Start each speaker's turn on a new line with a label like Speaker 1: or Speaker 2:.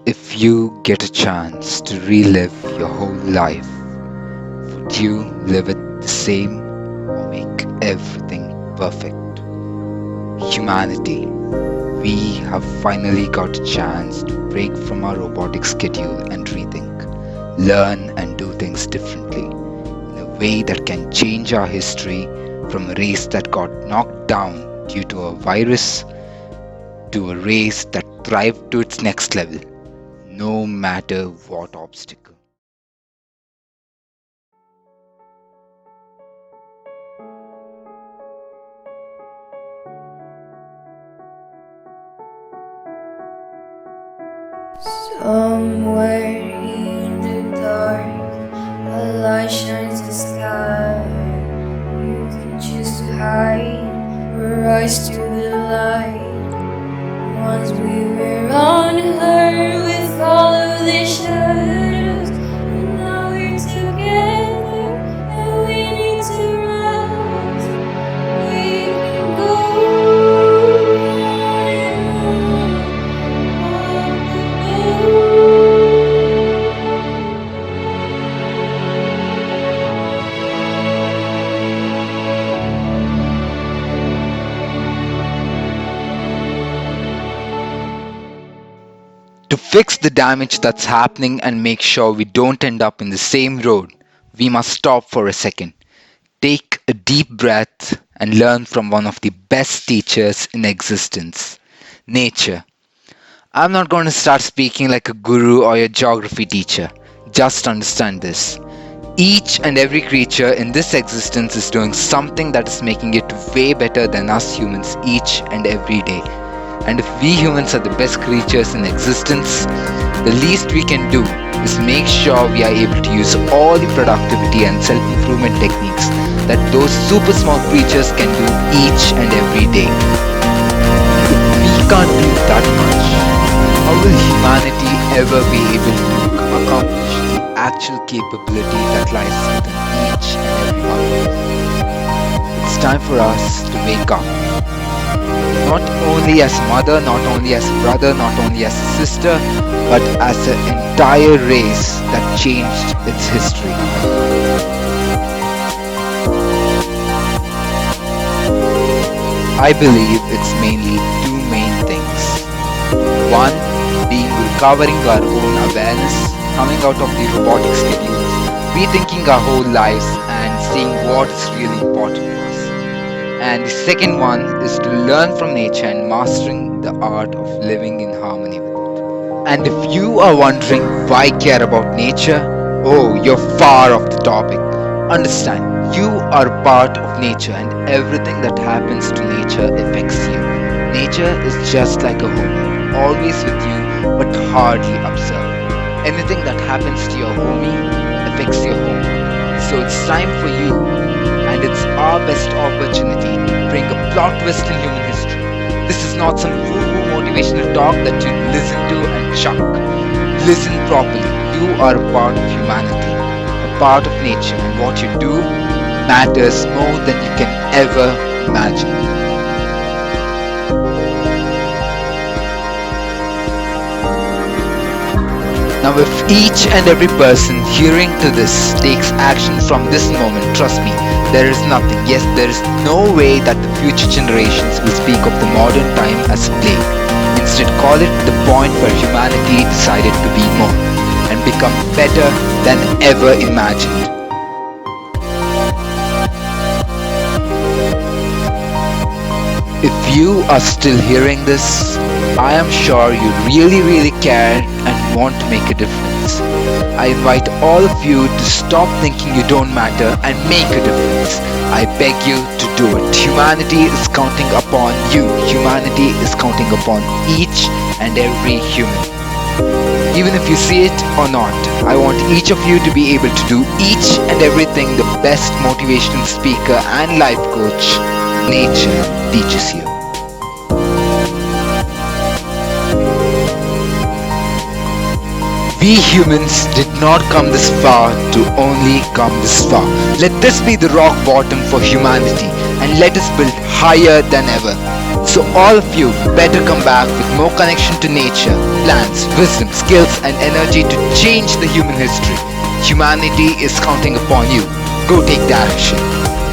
Speaker 1: If you get a chance to relive your whole life, would you live it the same or make everything perfect? Humanity, we have finally got a chance to break from our robotic schedule and rethink, learn and do things differently in a way that can change our history from a race that got knocked down due to a virus to a race that thrived to its next level, no matter what obstacle.
Speaker 2: Somewhere in the dark, a light shines the sky. You can choose to hide or rise to the light. Once we were on her with all of the shadows, and now we're together and we need to rise. We can go on and
Speaker 1: To fix the damage that's happening and make sure we don't end up in the same road, we must stop for a second, take a deep breath, and learn from one of the best teachers in existence, nature. I'm not going to start speaking like a guru or a geography teacher. Just understand this. Each and every creature in this existence is doing something that is making it way better than us humans each and every day. And if we humans are the best creatures in existence, the least we can do is make sure we are able to use all the productivity and self-improvement techniques that those super small creatures can do each and every day. If we can't do that much, how will humanity ever be able to accomplish the actual capability that lies within each and every one of us? It's time for us to wake up. Not only as mother, not only as brother, not only as sister, but as an entire race that changed its history. I believe it's mainly two main things. One being recovering our own awareness, coming out of the robotic schedules, rethinking our whole lives and seeing what is really important to us. And the second one is to learn from nature and mastering the art of living in harmony with it. And if you are wondering why care about nature, oh, you're far off the topic. Understand, you are part of nature and everything that happens to nature affects you. Nature is just like a homie, always with you but hardly observed. Anything that happens to your homie affects your home. So it's time for you, and it's our best opportunity to bring a plot twist in human history. This is not some woo-woo motivational talk that you listen to and chuck. Listen properly. You are a part of humanity, a part of nature, and what you do matters more than you can ever imagine. Now, if each and every person hearing to this takes action from this moment, trust me, there is nothing, yes, there is no way that the future generations will speak of the modern time as a plague. Instead, call it the point where humanity decided to be more and become better than ever imagined. If you are still hearing this, I am sure you really care and want to make a difference. I invite all of you to stop thinking you don't matter and make a difference. I beg you to do it. Humanity is counting upon you. Humanity is counting upon each and every human. Even if you see it or not, I want each of you to be able to do each and everything the best motivational speaker and life coach nature teaches you. We humans did not come this far to only come this far. Let this be the rock bottom for humanity and let us build higher than ever. So all of you better come back with more connection to nature, plants, wisdom, skills and energy to change the human history. Humanity is counting upon you. Go take that action.